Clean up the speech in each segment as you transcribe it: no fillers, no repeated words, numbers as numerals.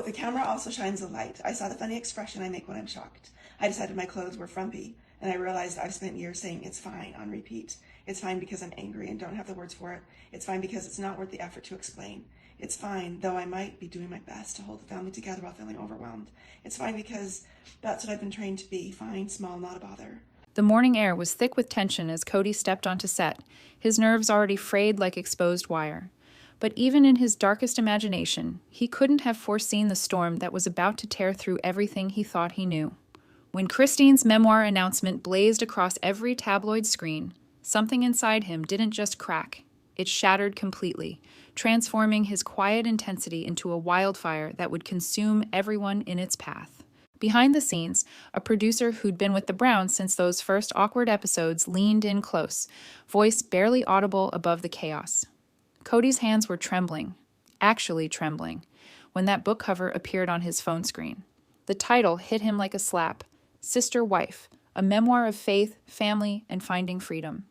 the camera also shines a light. I saw the funny expression I make when I'm shocked. I decided my clothes were frumpy, and I realized I've spent years saying it's fine on repeat. It's fine because I'm angry and don't have the words for it. It's fine because it's not worth the effort to explain. It's fine, though I might be doing my best to hold the family together while feeling overwhelmed. It's fine because that's what I've been trained to be. Fine, small, not a bother. The morning air was thick with tension as Kody stepped onto set, his nerves already frayed like exposed wire. But even in his darkest imagination, he couldn't have foreseen the storm that was about to tear through everything he thought he knew. When Christine's memoir announcement blazed across every tabloid screen, something inside him didn't just crack. It shattered completely, transforming his quiet intensity into a wildfire that would consume everyone in its path. Behind the scenes, a producer who'd been with the Browns since those first awkward episodes leaned in close, voice barely audible above the chaos. Kody's hands were trembling, actually trembling, when that book cover appeared on his phone screen. The title hit him like a slap: Sister Wife, a memoir of faith, family, and finding freedom.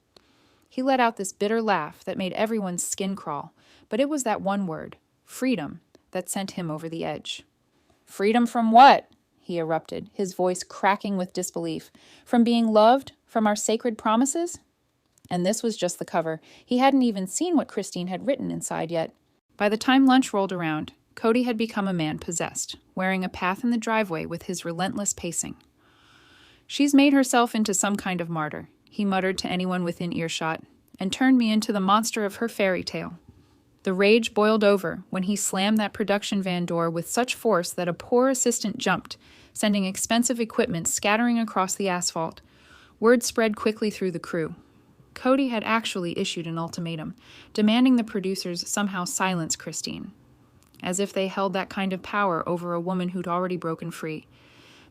He let out this bitter laugh that made everyone's skin crawl, but it was that one word, freedom, that sent him over the edge. Freedom from what? He erupted, his voice cracking with disbelief. From being loved? From our sacred promises? And this was just the cover. He hadn't even seen what Christine had written inside yet. By the time lunch rolled around, Kody had become a man possessed, wearing a path in the driveway with his relentless pacing. She's made herself into some kind of martyr, he muttered to anyone within earshot, and turned me into the monster of her fairy tale. The rage boiled over when he slammed that production van door with such force that a poor assistant jumped, sending expensive equipment scattering across the asphalt. Word spread quickly through the crew. Kody had actually issued an ultimatum, demanding the producers somehow silence Christine, as if they held that kind of power over a woman who'd already broken free.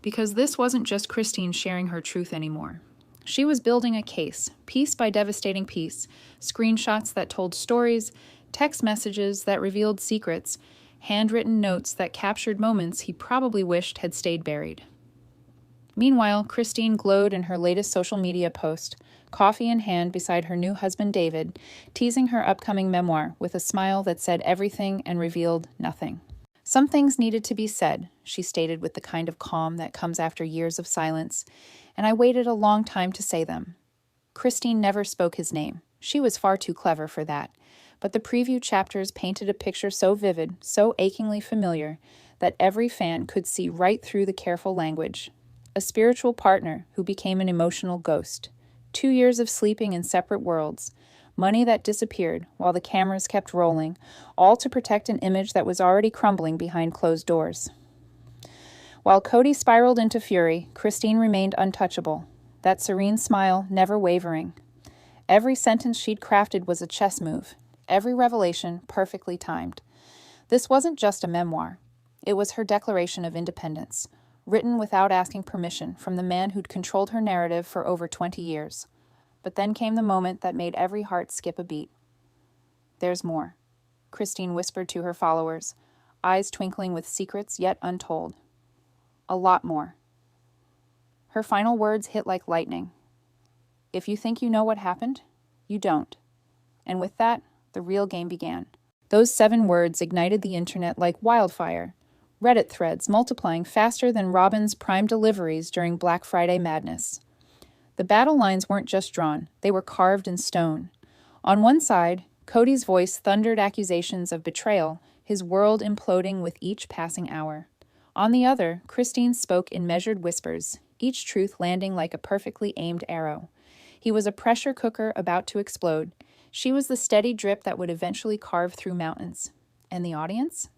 Because this wasn't just Christine sharing her truth anymore. She was building a case, piece by devastating piece, screenshots that told stories, text messages that revealed secrets, handwritten notes that captured moments he probably wished had stayed buried. Meanwhile, Christine glowed in her latest social media post, coffee in hand beside her new husband David, teasing her upcoming memoir with a smile that said everything and revealed nothing. Some things needed to be said, she stated with the kind of calm that comes after years of silence, and I waited a long time to say them. Christine never spoke his name. She was far too clever for that. But the preview chapters painted a picture so vivid, so achingly familiar, that every fan could see right through the careful language. A spiritual partner who became an emotional ghost. 2 years of sleeping in separate worlds. Money that disappeared while the cameras kept rolling, all to protect an image that was already crumbling behind closed doors. While Kody spiraled into fury, Christine remained untouchable, that serene smile never wavering. Every sentence she'd crafted was a chess move, every revelation perfectly timed. This wasn't just a memoir. It was her declaration of independence, written without asking permission from the man who'd controlled her narrative for over 20 years. But then came the moment that made every heart skip a beat. There's more, Christine whispered to her followers, eyes twinkling with secrets yet untold. A lot more. Her final words hit like lightning. If you think you know what happened, you don't. And with that, the real game began. Those 7 words ignited the internet like wildfire, Reddit threads multiplying faster than Robyn's Prime deliveries during Black Friday madness. The battle lines weren't just drawn, they were carved in stone. On one side, Kody's voice thundered accusations of betrayal, his world imploding with each passing hour. On the other, Christine spoke in measured whispers, each truth landing like a perfectly aimed arrow. He was a pressure cooker about to explode. She was the steady drip that would eventually carve through mountains. And the audience?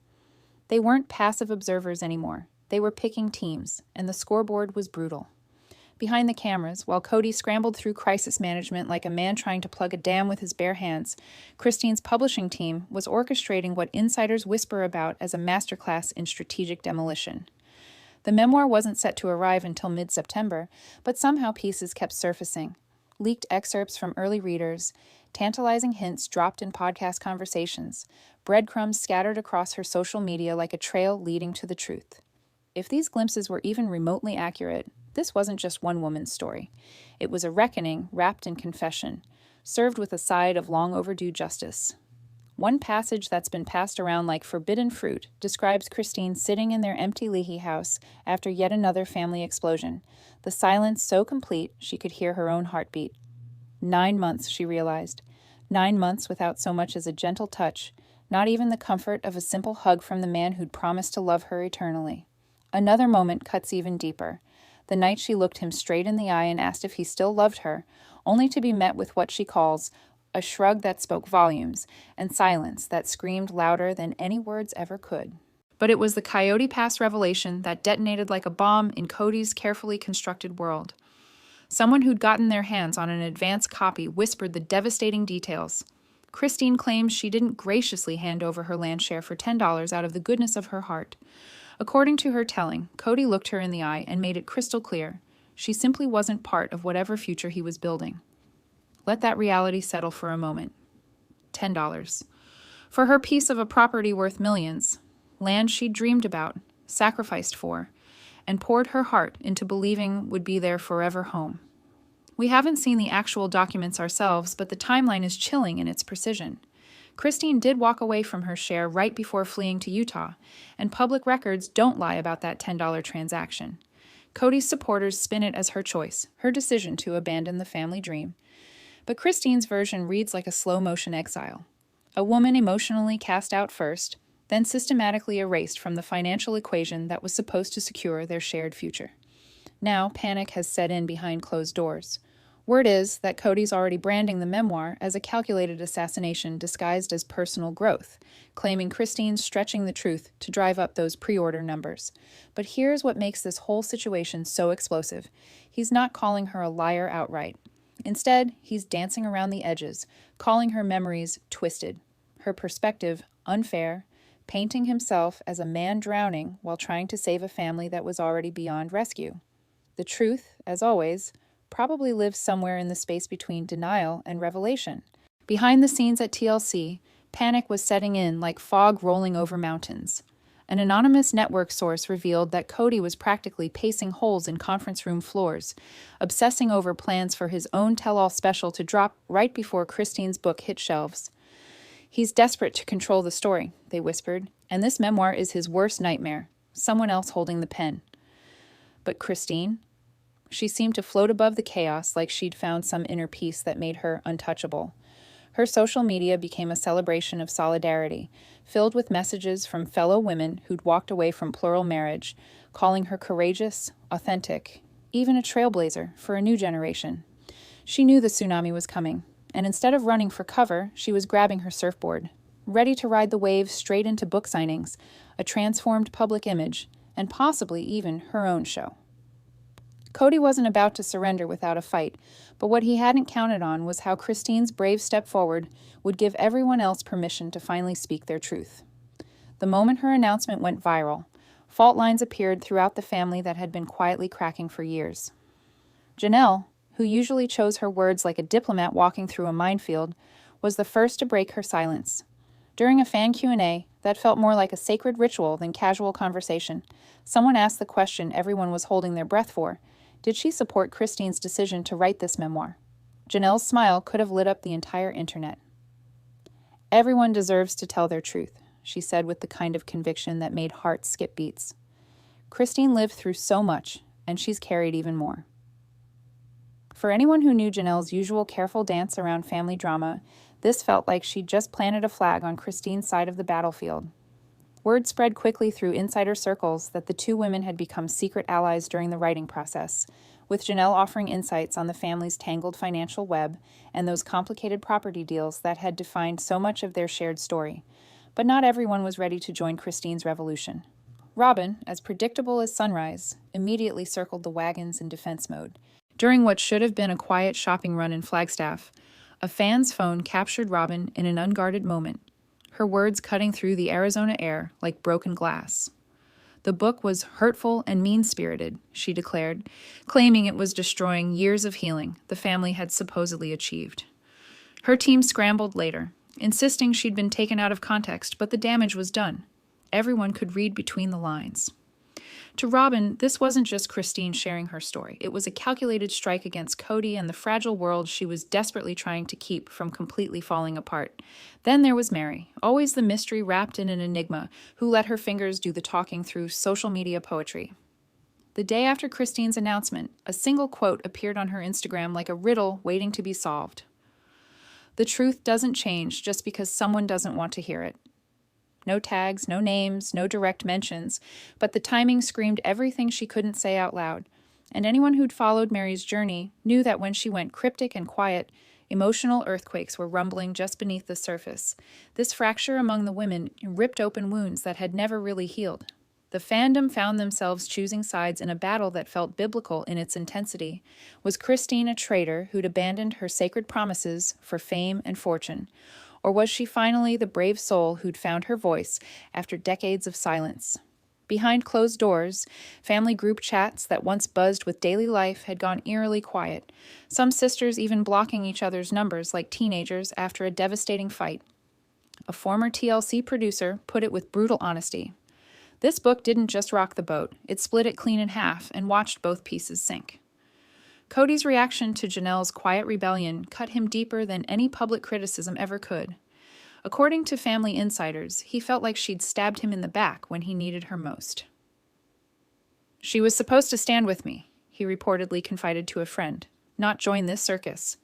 They weren't passive observers anymore. They were picking teams, and the scoreboard was brutal. Behind the cameras, while Kody scrambled through crisis management like a man trying to plug a dam with his bare hands, Christine's publishing team was orchestrating what insiders whisper about as a masterclass in strategic demolition. The memoir wasn't set to arrive until mid-September, but somehow pieces kept surfacing. Leaked excerpts from early readers, tantalizing hints dropped in podcast conversations, breadcrumbs scattered across her social media like a trail leading to the truth. If these glimpses were even remotely accurate, this wasn't just one woman's story. It was a reckoning wrapped in confession, served with a side of long overdue justice. One passage that's been passed around like forbidden fruit describes Christine sitting in their empty Leahy house after yet another family explosion, the silence so complete she could hear her own heartbeat. 9 months, she realized. 9 months without so much as a gentle touch, not even the comfort of a simple hug from the man who'd promised to love her eternally. Another moment cuts even deeper. The night she looked him straight in the eye and asked if he still loved her, only to be met with what she calls a shrug that spoke volumes, and silence that screamed louder than any words ever could. But it was the Coyote Pass revelation that detonated like a bomb in Cody's carefully constructed world. Someone who'd gotten their hands on an advance copy whispered the devastating details. Christine claims she didn't graciously hand over her land share for $10 out of the goodness of her heart. According to her telling, Cody looked her in the eye and made it crystal clear. She simply wasn't part of whatever future he was building. Let that reality settle for a moment. $10. For her piece of a property worth millions, land she'd dreamed about, sacrificed for, and poured her heart into believing would be their forever home. We haven't seen the actual documents ourselves, but the timeline is chilling in its precision. Christine did walk away from her share right before fleeing to Utah, and public records don't lie about that $10 transaction. Cody's supporters spin it as her choice, her decision to abandon the family dream. But Christine's version reads like a slow-motion exile. A woman emotionally cast out first, then systematically erased from the financial equation that was supposed to secure their shared future. Now, panic has set in behind closed doors. Word is that Cody's already branding the memoir as a calculated assassination disguised as personal growth, claiming Christine's stretching the truth to drive up those pre-order numbers. But here's what makes this whole situation so explosive. He's not calling her a liar outright. Instead, he's dancing around the edges, calling her memories twisted, her perspective unfair, painting himself as a man drowning while trying to save a family that was already beyond rescue. The truth, as always, probably lives somewhere in the space between denial and revelation. Behind the scenes at TLC, panic was setting in like fog rolling over mountains. An anonymous network source revealed that Cody was practically pacing holes in conference room floors, obsessing over plans for his own tell-all special to drop right before Christine's book hit shelves. He's desperate to control the story, they whispered, and this memoir is his worst nightmare, someone else holding the pen. But Christine? She seemed to float above the chaos like she'd found some inner peace that made her untouchable. Her social media became a celebration of solidarity, filled with messages from fellow women who'd walked away from plural marriage, calling her courageous, authentic, even a trailblazer for a new generation. She knew the tsunami was coming, and instead of running for cover, she was grabbing her surfboard, ready to ride the waves straight into book signings, a transformed public image, and possibly even her own show. Cody wasn't about to surrender without a fight, but what he hadn't counted on was how Christine's brave step forward would give everyone else permission to finally speak their truth. The moment her announcement went viral, fault lines appeared throughout the family that had been quietly cracking for years. Janelle, who usually chose her words like a diplomat walking through a minefield, was the first to break her silence. During a fan Q&A that felt more like a sacred ritual than casual conversation, someone asked the question everyone was holding their breath for: did she support Christine's decision to write this memoir? Janelle's smile could have lit up the entire internet. Everyone deserves to tell their truth, she said with the kind of conviction that made hearts skip beats. Christine lived through so much, and she's carried even more. For anyone who knew Janelle's usual careful dance around family drama, this felt like she'd just planted a flag on Christine's side of the battlefield. Word spread quickly through insider circles that the two women had become secret allies during the writing process, with Janelle offering insights on the family's tangled financial web and those complicated property deals that had defined so much of their shared story. But not everyone was ready to join Christine's revolution. Robyn, as predictable as sunrise, immediately circled the wagons in defense mode. During what should have been a quiet shopping run in Flagstaff, a fan's phone captured Robyn in an unguarded moment, her words cutting through the Arizona air like broken glass. The book was hurtful and mean-spirited, she declared, claiming it was destroying years of healing the family had supposedly achieved. Her team scrambled later, insisting she'd been taken out of context, but the damage was done. Everyone could read between the lines. To Robyn, this wasn't just Christine sharing her story. It was a calculated strike against Kody and the fragile world she was desperately trying to keep from completely falling apart. Then there was Mary, always the mystery wrapped in an enigma, who let her fingers do the talking through social media poetry. The day after Christine's announcement, a single quote appeared on her Instagram like a riddle waiting to be solved. The truth doesn't change just because someone doesn't want to hear it. No tags, no names, no direct mentions, but the timing screamed everything she couldn't say out loud. And anyone who'd followed Mary's journey knew that when she went cryptic and quiet, emotional earthquakes were rumbling just beneath the surface. This fracture among the women ripped open wounds that had never really healed. The fandom found themselves choosing sides in a battle that felt biblical in its intensity. Was Christine a traitor who'd abandoned her sacred promises for fame and fortune? Or was she finally the brave soul who'd found her voice after decades of silence? Behind closed doors, family group chats that once buzzed with daily life had gone eerily quiet, some sisters even blocking each other's numbers like teenagers after a devastating fight. A former TLC producer put it with brutal honesty. This book didn't just rock the boat, it split it clean in half and watched both pieces sink. Kody's reaction to Janelle's quiet rebellion cut him deeper than any public criticism ever could. According to family insiders, he felt like she'd stabbed him in the back when he needed her most. "She was supposed to stand with me," he reportedly confided to a friend, "not join this circus."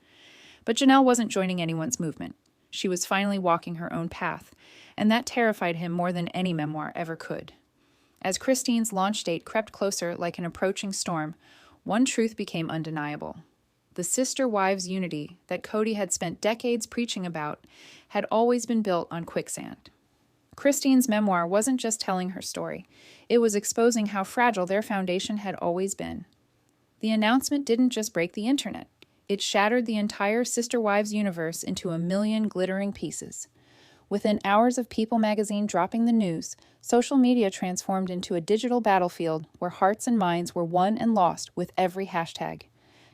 But Janelle wasn't joining anyone's movement. She was finally walking her own path, and that terrified him more than any memoir ever could. As Christine's launch date crept closer like an approaching storm, one truth became undeniable. The sister-wives unity that Kody had spent decades preaching about had always been built on quicksand. Christine's memoir wasn't just telling her story. It was exposing how fragile their foundation had always been. The announcement didn't just break the internet. It shattered the entire Sister Wives universe into a million glittering pieces. Within hours of People magazine dropping the news, social media transformed into a digital battlefield where hearts and minds were won and lost with every hashtag.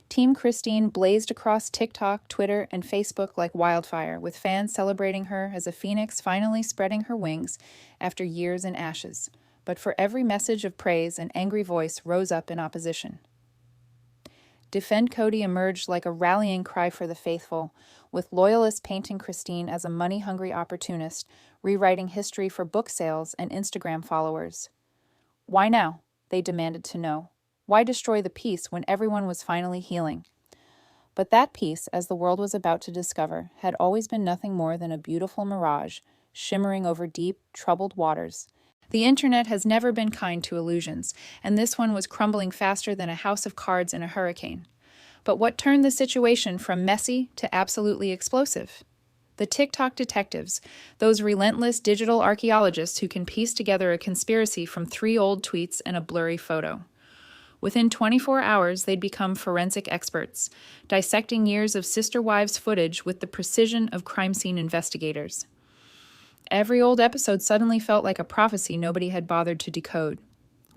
Team Christine blazed across TikTok, Twitter, and Facebook like wildfire, with fans celebrating her as a phoenix finally spreading her wings after years in ashes. But for every message of praise, an angry voice rose up in opposition. Defend Kody emerged like a rallying cry for the faithful, with loyalists painting Christine as a money-hungry opportunist, rewriting history for book sales and Instagram followers. Why now? They demanded to know. Why destroy the peace when everyone was finally healing? But that peace, as the world was about to discover, had always been nothing more than a beautiful mirage, shimmering over deep, troubled waters. The internet has never been kind to illusions, and this one was crumbling faster than a house of cards in a hurricane. But what turned the situation from messy to absolutely explosive? The TikTok detectives, those relentless digital archaeologists who can piece together a conspiracy from 3 old tweets and a blurry photo. Within 24 hours, they'd become forensic experts, dissecting years of Sister Wives footage with the precision of crime scene investigators. Every old episode suddenly felt like a prophecy nobody had bothered to decode.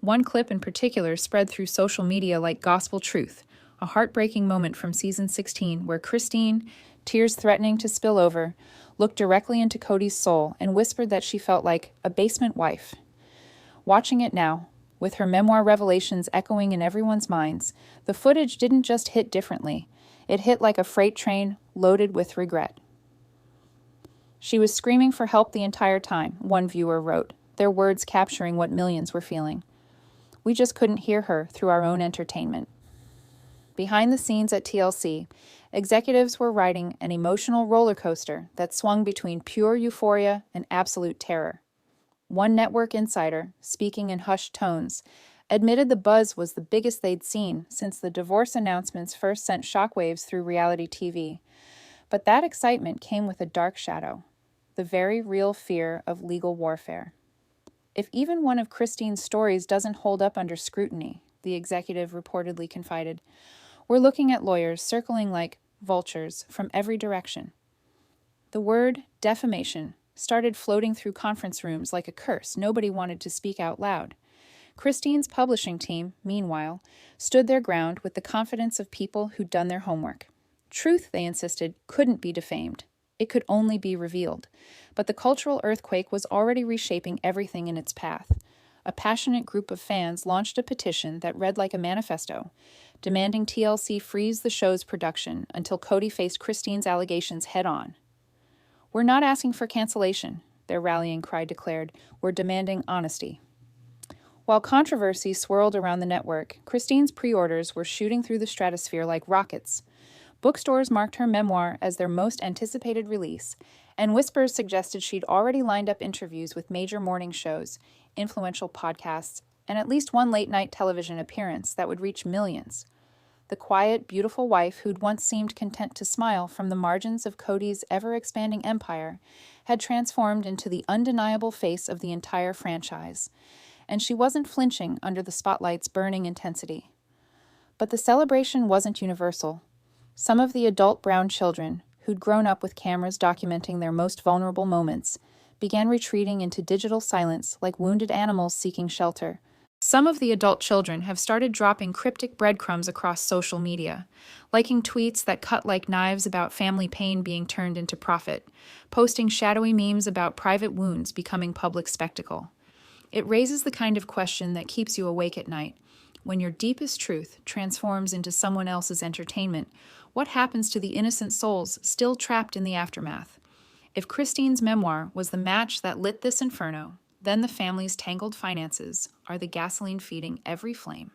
One clip in particular spread through social media like gospel truth, a heartbreaking moment from season 16 where Christine, tears threatening to spill over, looked directly into Kody's soul and whispered that she felt like a basement wife. Watching it now, with her memoir revelations echoing in everyone's minds, the footage didn't just hit differently. It hit like a freight train loaded with regret. "She was screaming for help the entire time," one viewer wrote, their words capturing what millions were feeling. "We just couldn't hear her through our own entertainment." Behind the scenes at TLC, executives were riding an emotional roller coaster that swung between pure euphoria and absolute terror. One network insider, speaking in hushed tones, admitted the buzz was the biggest they'd seen since the divorce announcements first sent shockwaves through reality TV. But that excitement came with a dark shadow, the very real fear of legal warfare. "If even one of Christine's stories doesn't hold up under scrutiny," the executive reportedly confided, "we're looking at lawyers circling like vultures from every direction." The word defamation started floating through conference rooms like a curse nobody wanted to speak out loud. Christine's publishing team, meanwhile, stood their ground with the confidence of people who'd done their homework. Truth, they insisted, couldn't be defamed. It could only be revealed. But the cultural earthquake was already reshaping everything in its path. a passionate group of fans launched a petition that read like a manifesto, demanding TLC freeze the show's production until Kody faced Christine's allegations head-on. "We're not asking for cancellation," their rallying cry declared. "We're demanding honesty." While controversy swirled around the network, Christine's pre-orders were shooting through the stratosphere like rockets. Bookstores marked her memoir as their most anticipated release, and whispers suggested she'd already lined up interviews with major morning shows, influential podcasts, and at least one late-night television appearance that would reach millions. The quiet, beautiful wife who'd once seemed content to smile from the margins of Kody's ever-expanding empire had transformed into the undeniable face of the entire franchise, and she wasn't flinching under the spotlight's burning intensity. But the celebration wasn't universal. Some of the adult Brown children, who'd grown up with cameras documenting their most vulnerable moments, began retreating into digital silence like wounded animals seeking shelter. Some of the adult children have started dropping cryptic breadcrumbs across social media, liking tweets that cut like knives about family pain being turned into profit, posting shadowy memes about private wounds becoming public spectacle. It raises the kind of question that keeps you awake at night. When your deepest truth transforms into someone else's entertainment, what happens to the innocent souls still trapped in the aftermath? If Christine's memoir was the match that lit this inferno, then the family's tangled finances are the gasoline feeding every flame.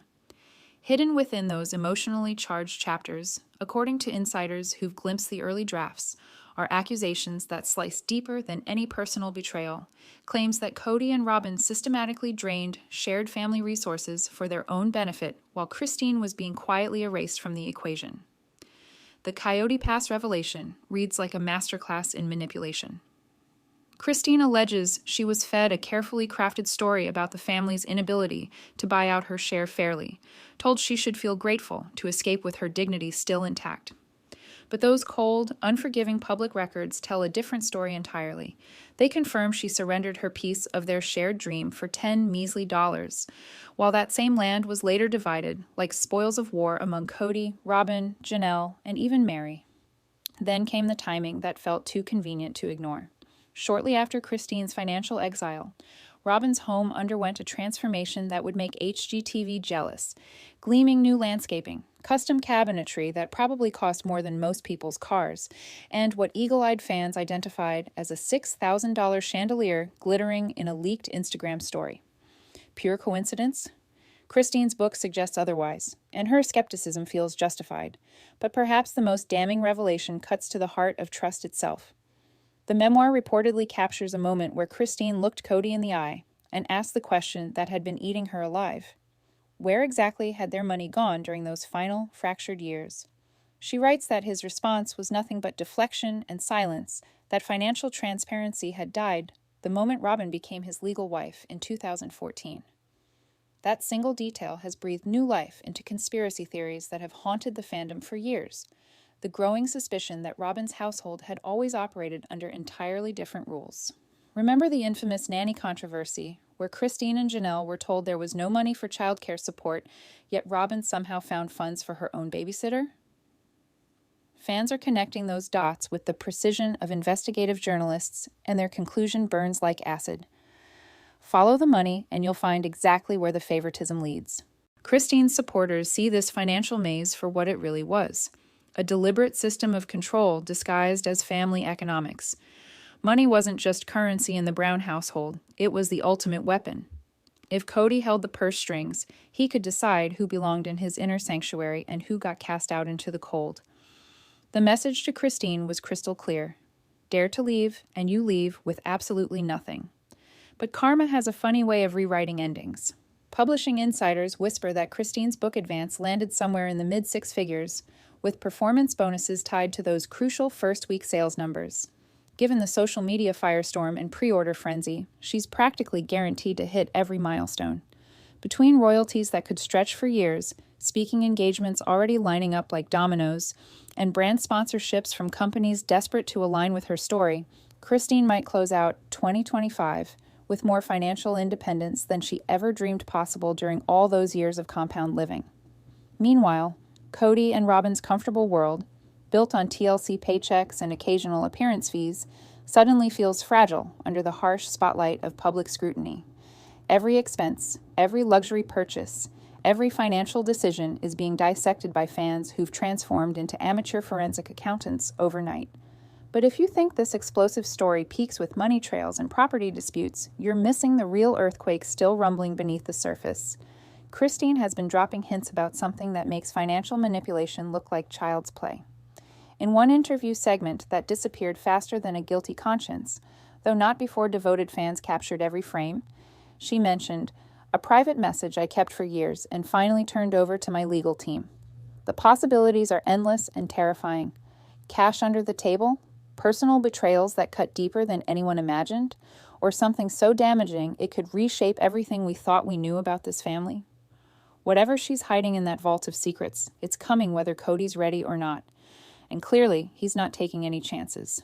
Hidden within those emotionally charged chapters, according to insiders who've glimpsed the early drafts, are accusations that slice deeper than any personal betrayal, claims that Kody and Robyn systematically drained shared family resources for their own benefit while Christine was being quietly erased from the equation. The Coyote Pass revelation reads like a masterclass in manipulation. Christine alleges she was fed a carefully crafted story about the family's inability to buy out her share fairly, told she should feel grateful to escape with her dignity still intact. But those cold, unforgiving public records tell a different story entirely. They confirm she surrendered her piece of their shared dream for $10 measly, while that same land was later divided like spoils of war among Kody, Robyn, Janelle, and even Mary. Then came the timing that felt too convenient to ignore. Shortly after Christine's financial exile, Robyn's home underwent a transformation that would make HGTV jealous. Gleaming new landscaping, custom cabinetry that probably cost more than most people's cars, and what eagle-eyed fans identified as a $6,000 chandelier glittering in a leaked Instagram story. Pure coincidence? Christine's book suggests otherwise, and her skepticism feels justified. But perhaps the most damning revelation cuts to the heart of trust itself. The memoir reportedly captures a moment where Christine looked Kody in the eye and asked the question that had been eating her alive. Where exactly had their money gone during those final, fractured years? She writes that his response was nothing but deflection and silence, that financial transparency had died the moment Robyn became his legal wife in 2014. That single detail has breathed new life into conspiracy theories that have haunted the fandom for years. The growing suspicion that Robyn's household had always operated under entirely different rules. Remember the infamous nanny controversy, where Christine and Janelle were told there was no money for childcare support, yet Robyn somehow found funds for her own babysitter? Fans are connecting those dots with the precision of investigative journalists, and their conclusion burns like acid. Follow the money, and you'll find exactly where the favoritism leads. Christine's supporters see this financial maze for what it really was. A deliberate system of control disguised as family economics. Money wasn't just currency in the Brown household, it was the ultimate weapon. If Kody held the purse strings, he could decide who belonged in his inner sanctuary and who got cast out into the cold. The message to Christine was crystal clear. Dare to leave, and you leave with absolutely nothing. But karma has a funny way of rewriting endings. Publishing insiders whisper that Christine's book advance landed somewhere in the mid-six figures, with performance bonuses tied to those crucial first-week sales numbers. Given the social media firestorm and pre-order frenzy, she's practically guaranteed to hit every milestone. Between royalties that could stretch for years, speaking engagements already lining up like dominoes, and brand sponsorships from companies desperate to align with her story, Christine might close out 2025 with more financial independence than she ever dreamed possible during all those years of compound living. Meanwhile, Kody and Robyn's comfortable world, built on TLC paychecks and occasional appearance fees, suddenly feels fragile under the harsh spotlight of public scrutiny. Every expense, every luxury purchase, every financial decision is being dissected by fans who've transformed into amateur forensic accountants overnight. But if you think this explosive story peaks with money trails and property disputes, you're missing the real earthquake still rumbling beneath the surface. Christine has been dropping hints about something that makes financial manipulation look like child's play. In one interview segment that disappeared faster than a guilty conscience, though not before devoted fans captured every frame, she mentioned, "A private message I kept for years and finally turned over to my legal team. The possibilities are endless and terrifying. Cash under the table, personal betrayals that cut deeper than anyone imagined, or something so damaging it could reshape everything we thought we knew about this family. Whatever she's hiding in that vault of secrets, it's coming whether Cody's ready or not. And clearly, he's not taking any chances."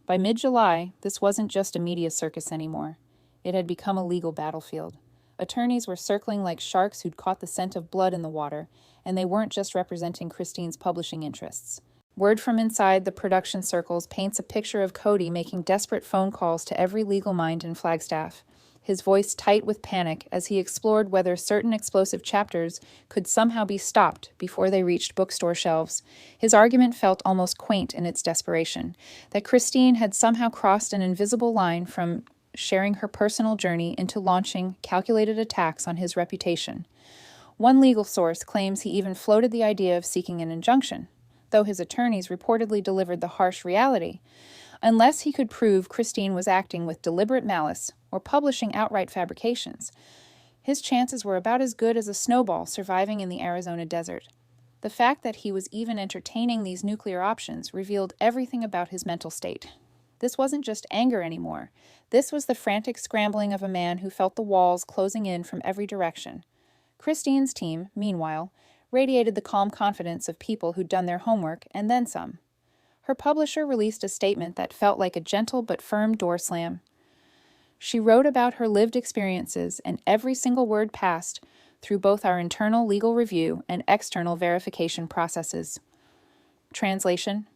By mid-July, this wasn't just a media circus anymore. It had become a legal battlefield. Attorneys were circling like sharks who'd caught the scent of blood in the water, and they weren't just representing Christine's publishing interests. Word from inside the production circles paints a picture of Cody making desperate phone calls to every legal mind in Flagstaff, his voice tight with panic as he explored whether certain explosive chapters could somehow be stopped before they reached bookstore shelves. His argument felt almost quaint in its desperation, that Christine had somehow crossed an invisible line from sharing her personal journey into launching calculated attacks on his reputation. One legal source claims he even floated the idea of seeking an injunction, though his attorneys reportedly delivered the harsh reality. Unless he could prove Christine was acting with deliberate malice or publishing outright fabrications, his chances were about as good as a snowball surviving in the Arizona desert. The fact that he was even entertaining these nuclear options revealed everything about his mental state. This wasn't just anger anymore. This was the frantic scrambling of a man who felt the walls closing in from every direction. Christine's team, meanwhile, radiated the calm confidence of people who'd done their homework and then some. Her publisher released a statement that felt like a gentle but firm door slam. She wrote about her lived experiences, and every single word passed through both our internal legal review and external verification processes. Translation: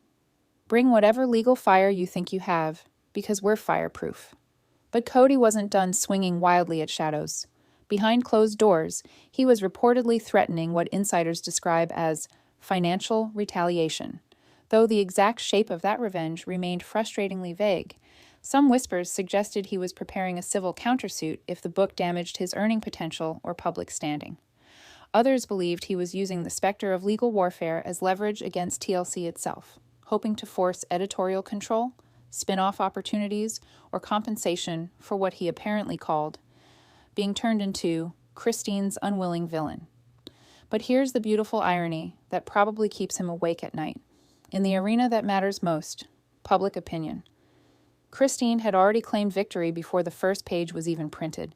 bring whatever legal fire you think you have, because we're fireproof. But Cody wasn't done swinging wildly at shadows. Behind closed doors, he was reportedly threatening what insiders describe as financial retaliation, though the exact shape of that revenge remained frustratingly vague. Some whispers suggested he was preparing a civil countersuit if the book damaged his earning potential or public standing. Others believed he was using the specter of legal warfare as leverage against TLC itself, hoping to force editorial control, spin-off opportunities, or compensation for what he apparently called being turned into Christine's unwilling villain. But here's the beautiful irony that probably keeps him awake at night. In the arena that matters most, public opinion, Christine had already claimed victory before the first page was even printed.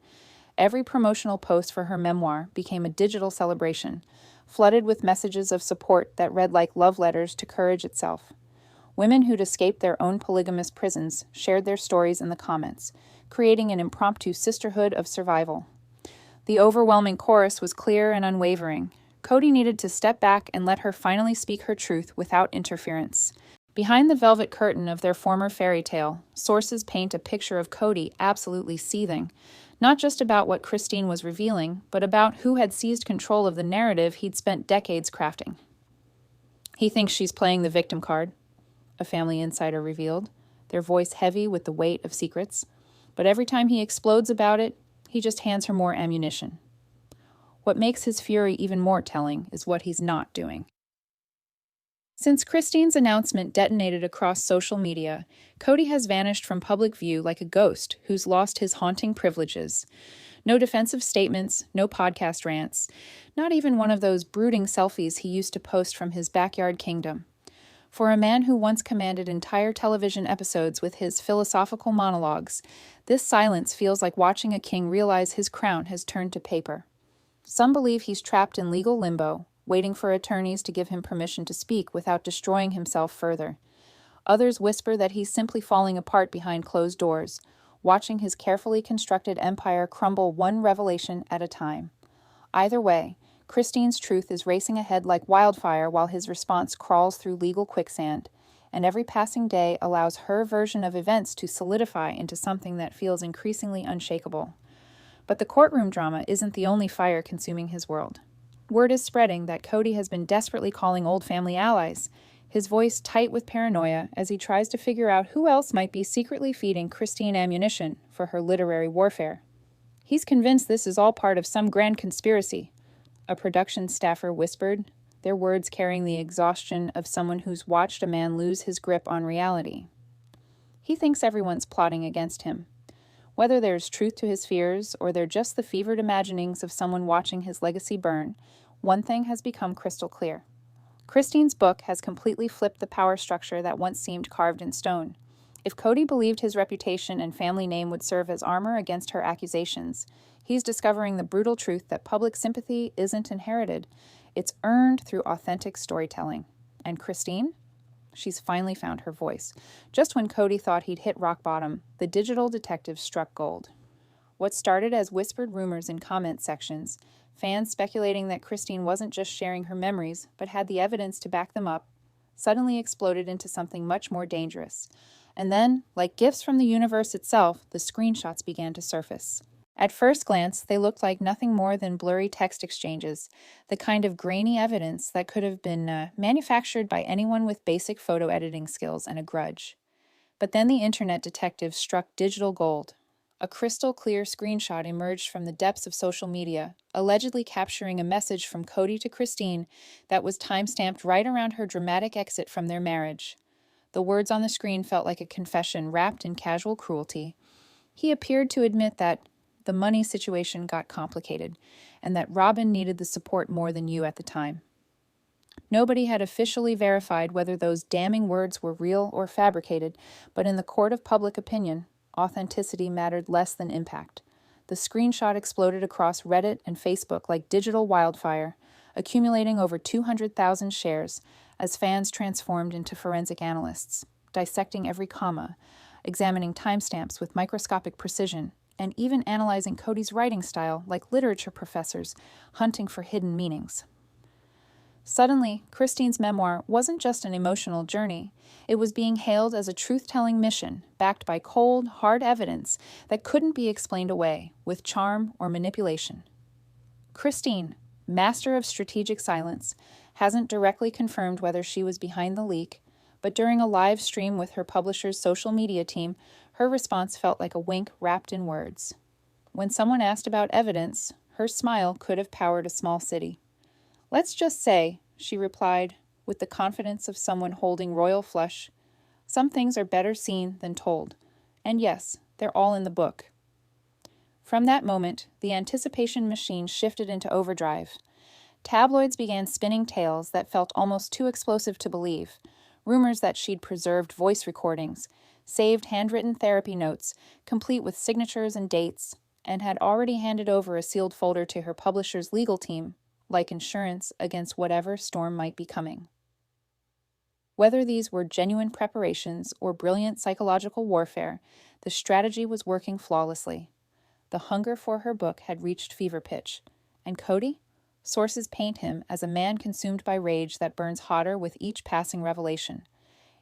Every promotional post for her memoir became a digital celebration, flooded with messages of support that read like love letters to courage itself. Women who'd escaped their own polygamous prisons shared their stories in the comments, creating an impromptu sisterhood of survival. The overwhelming chorus was clear and unwavering. Cody needed to step back and let her finally speak her truth without interference. Behind the velvet curtain of their former fairy tale, sources paint a picture of Cody absolutely seething, not just about what Christine was revealing, but about who had seized control of the narrative he'd spent decades crafting. He thinks she's playing the victim card, a family insider revealed, their voice heavy with the weight of secrets. But every time he explodes about it, he just hands her more ammunition. What makes his fury even more telling is what he's not doing. Since Christine's announcement detonated across social media, Cody has vanished from public view like a ghost who's lost his haunting privileges. No defensive statements, no podcast rants, not even one of those brooding selfies he used to post from his backyard kingdom. For a man who once commanded entire television episodes with his philosophical monologues, this silence feels like watching a king realize his crown has turned to paper. Some believe he's trapped in legal limbo, waiting for attorneys to give him permission to speak without destroying himself further. Others whisper that he's simply falling apart behind closed doors, watching his carefully constructed empire crumble one revelation at a time. Either way, Christine's truth is racing ahead like wildfire while his response crawls through legal quicksand, and every passing day allows her version of events to solidify into something that feels increasingly unshakable. But the courtroom drama isn't the only fire consuming his world. Word is spreading that Kody has been desperately calling old family allies, his voice tight with paranoia as he tries to figure out who else might be secretly feeding Christine ammunition for her literary warfare. He's convinced this is all part of some grand conspiracy, a production staffer whispered, their words carrying the exhaustion of someone who's watched a man lose his grip on reality. He thinks everyone's plotting against him. Whether there's truth to his fears or they're just the fevered imaginings of someone watching his legacy burn, one thing has become crystal clear. Christine's book has completely flipped the power structure that once seemed carved in stone. If Kody believed his reputation and family name would serve as armor against her accusations, he's discovering the brutal truth that public sympathy isn't inherited. It's earned through authentic storytelling. And Christine? She's finally found her voice. Just when Kody thought he'd hit rock bottom, the digital detective struck gold. What started as whispered rumors in comment sections, fans speculating that Christine wasn't just sharing her memories, but had the evidence to back them up, suddenly exploded into something much more dangerous. And then, like gifts from the universe itself, the screenshots began to surface. At first glance, they looked like nothing more than blurry text exchanges, the kind of grainy evidence that could have been manufactured by anyone with basic photo editing skills and a grudge. But then the internet detective struck digital gold. A crystal clear screenshot emerged from the depths of social media, allegedly capturing a message from Kody to Christine that was time-stamped right around her dramatic exit from their marriage. The words on the screen felt like a confession wrapped in casual cruelty. He appeared to admit that the money situation got complicated, and that Robyn needed the support more than you at the time. Nobody had officially verified whether those damning words were real or fabricated, but in the court of public opinion, authenticity mattered less than impact. The screenshot exploded across Reddit and Facebook like digital wildfire, accumulating over 200,000 shares as fans transformed into forensic analysts, dissecting every comma, examining timestamps with microscopic precision, and even analyzing Kody's writing style like literature professors hunting for hidden meanings. Suddenly, Christine's memoir wasn't just an emotional journey. It was being hailed as a truth-telling mission, backed by cold, hard evidence that couldn't be explained away with charm or manipulation. Christine, master of strategic silence, hasn't directly confirmed whether she was behind the leak, but during a live stream with her publisher's social media team, her response felt like a wink wrapped in words. When someone asked about evidence, her smile could have powered a small city. "Let's just say," she replied, with the confidence of someone holding royal flush, "some things are better seen than told. And yes, they're all in the book." From that moment, the anticipation machine shifted into overdrive. Tabloids began spinning tales that felt almost too explosive to believe, rumors that she'd preserved voice recordings, saved handwritten therapy notes, complete with signatures and dates, and had already handed over a sealed folder to her publisher's legal team, like insurance against whatever storm might be coming. Whether these were genuine preparations or brilliant psychological warfare, the strategy was working flawlessly. The hunger for her book had reached fever pitch, and Kody? Sources paint him as a man consumed by rage that burns hotter with each passing revelation.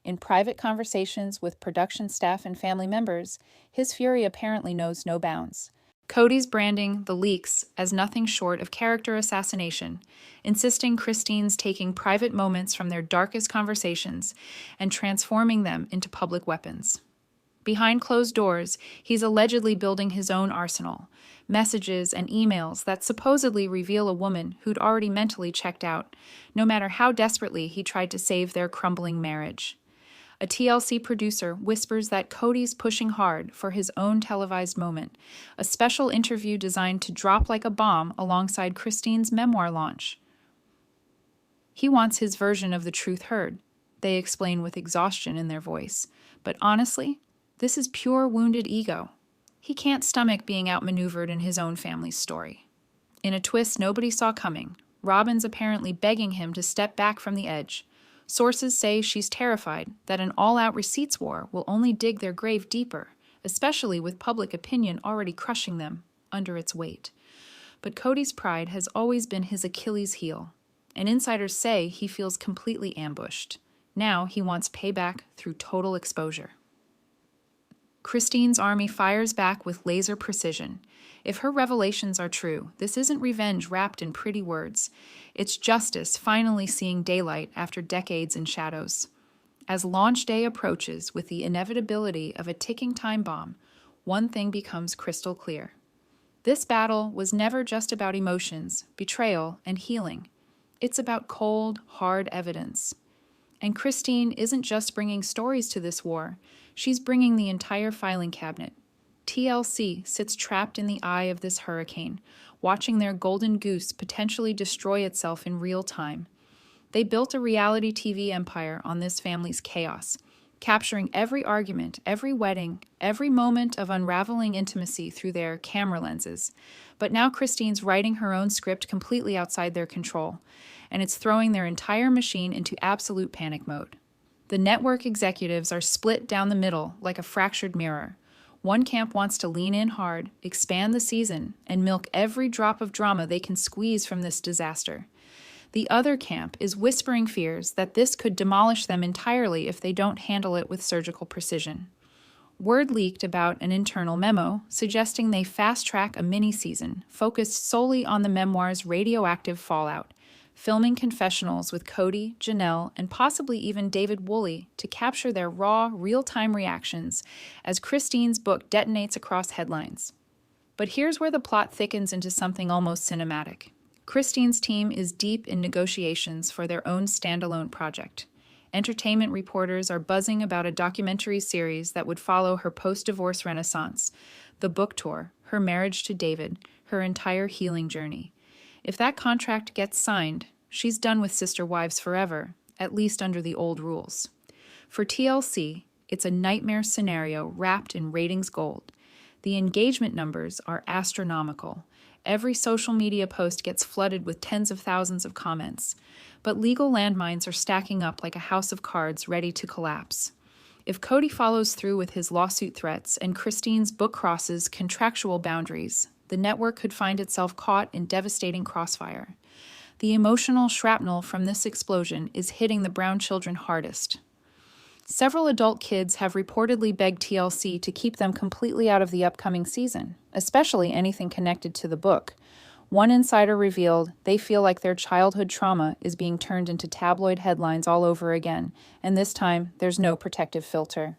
In private conversations with production staff and family members, his fury apparently knows no bounds. Kody's branding the leaks as nothing short of character assassination, insisting Christine's taking private moments from their darkest conversations and transforming them into public weapons. Behind closed doors, he's allegedly building his own arsenal, messages and emails that supposedly reveal a woman who'd already mentally checked out, no matter how desperately he tried to save their crumbling marriage. A TLC producer whispers that Kody's pushing hard for his own televised moment, a special interview designed to drop like a bomb alongside Christine's memoir launch. He wants his version of the truth heard, they explain with exhaustion in their voice. But honestly, this is pure wounded ego. He can't stomach being outmaneuvered in his own family's story. In a twist nobody saw coming, Robyn's apparently begging him to step back from the edge. Sources say she's terrified that an all-out receipts war will only dig their grave deeper, especially with public opinion already crushing them under its weight. But Kody's pride has always been his Achilles heel, and insiders say he feels completely ambushed. Now he wants payback through total exposure. Christine's army fires back with laser precision. If her revelations are true, this isn't revenge wrapped in pretty words. It's justice finally seeing daylight after decades in shadows. As launch day approaches with the inevitability of a ticking time bomb, one thing becomes crystal clear. This battle was never just about emotions, betrayal, and healing. It's about cold, hard evidence. And Christine isn't just bringing stories to this war, she's bringing the entire filing cabinet. TLC sits trapped in the eye of this hurricane, watching their golden goose potentially destroy itself in real time. They built a reality TV empire on this family's chaos, capturing every argument, every wedding, every moment of unraveling intimacy through their camera lenses. But now Christine's writing her own script completely outside their control, and it's throwing their entire machine into absolute panic mode. The network executives are split down the middle like a fractured mirror. One camp wants to lean in hard, expand the season, and milk every drop of drama they can squeeze from this disaster. The other camp is whispering fears that this could demolish them entirely if they don't handle it with surgical precision. Word leaked about an internal memo suggesting they fast-track a mini-season focused solely on the memoir's radioactive fallout, filming confessionals with Kody, Janelle, and possibly even David Woolley to capture their raw, real-time reactions as Christine's book detonates across headlines. But here's where the plot thickens into something almost cinematic. Christine's team is deep in negotiations for their own standalone project. Entertainment reporters are buzzing about a documentary series that would follow her post-divorce renaissance, the book tour, her marriage to David, her entire healing journey. If that contract gets signed, she's done with Sister Wives forever, at least under the old rules. For TLC, it's a nightmare scenario wrapped in ratings gold. The engagement numbers are astronomical. Every social media post gets flooded with tens of thousands of comments. But legal landmines are stacking up like a house of cards ready to collapse. If Kody follows through with his lawsuit threats and Christine's book crosses contractual boundaries, the network could find itself caught in devastating crossfire. The emotional shrapnel from this explosion is hitting the Brown children hardest. Several adult kids have reportedly begged TLC to keep them completely out of the upcoming season, especially anything connected to the book. One insider revealed they feel like their childhood trauma is being turned into tabloid headlines all over again, and this time there's no protective filter.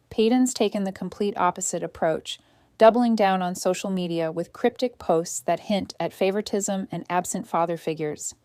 Payton's taken the complete opposite approach, doubling down on social media with cryptic posts that hint at favoritism and absent father figures.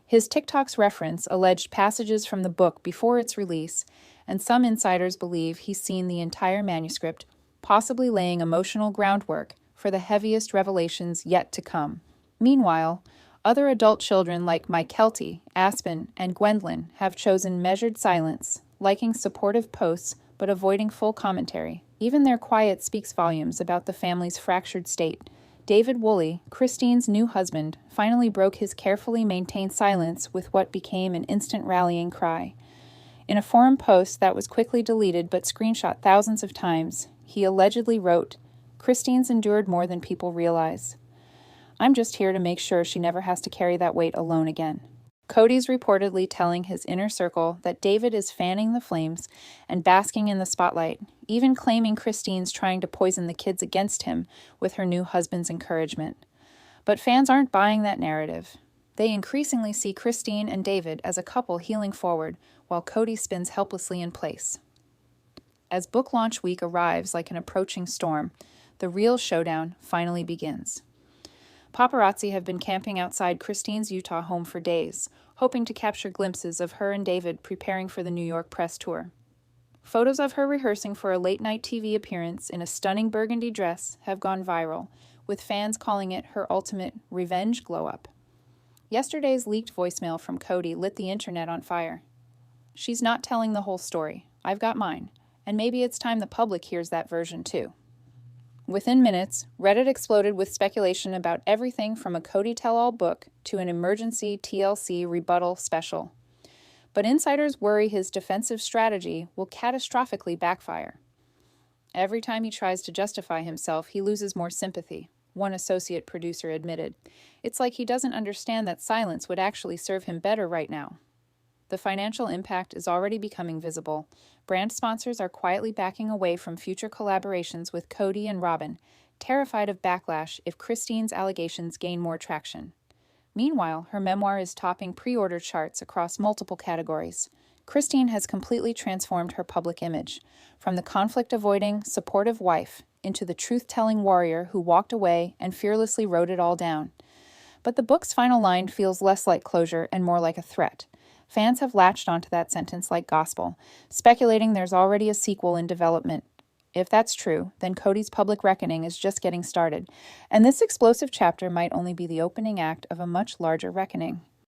His TikToks reference alleged passages from the book before its release, and some insiders believe he's seen the entire manuscript, possibly laying emotional groundwork for the heaviest revelations yet to come. Meanwhile, other adult children like Mykelti, Aspen, and Gwendolyn have chosen measured silence, liking supportive posts but avoiding full commentary. Even their quiet speaks volumes about the family's fractured state. David Woolley, Christine's new husband, finally broke his carefully maintained silence with what became an instant rallying cry. In a forum post that was quickly deleted but screenshot thousands of times, he allegedly wrote, "Christine's endured more than people realize. I'm just here to make sure she never has to carry that weight alone again." Kody's reportedly telling his inner circle that David is fanning the flames and basking in the spotlight, even claiming Christine's trying to poison the kids against him with her new husband's encouragement. But fans aren't buying that narrative. They increasingly see Christine and David as a couple healing forward, while Kody spins helplessly in place. As book launch week arrives like an approaching storm, the real showdown finally begins. Paparazzi have been camping outside Christine's Utah home for days, hoping to capture glimpses of her and David preparing for the New York press tour. Photos of her rehearsing for a late-night TV appearance in a stunning burgundy dress have gone viral, with fans calling it her ultimate revenge glow-up. Yesterday's leaked voicemail from Kody lit the internet on fire. "She's not telling the whole story. I've got mine, and maybe it's time the public hears that version too." Within minutes, Reddit exploded with speculation about everything from a Kody tell-all book to an emergency TLC rebuttal special. But insiders worry his defensive strategy will catastrophically backfire. Every time he tries to justify himself, he loses more sympathy, one associate producer admitted. It's like he doesn't understand that silence would actually serve him better right now. The financial impact is already becoming visible. Brand sponsors are quietly backing away from future collaborations with Kody and Robyn, terrified of backlash if Christine's allegations gain more traction. Meanwhile, her memoir is topping pre-order charts across multiple categories. Christine has completely transformed her public image, from the conflict-avoiding, supportive wife into the truth-telling warrior who walked away and fearlessly wrote it all down. But the book's final line feels less like closure and more like a threat. Fans have latched onto that sentence like gospel, speculating there's already a sequel in development. If that's true, then Kody's public reckoning is just getting started, and this explosive chapter might only be the opening act of a much larger reckoning.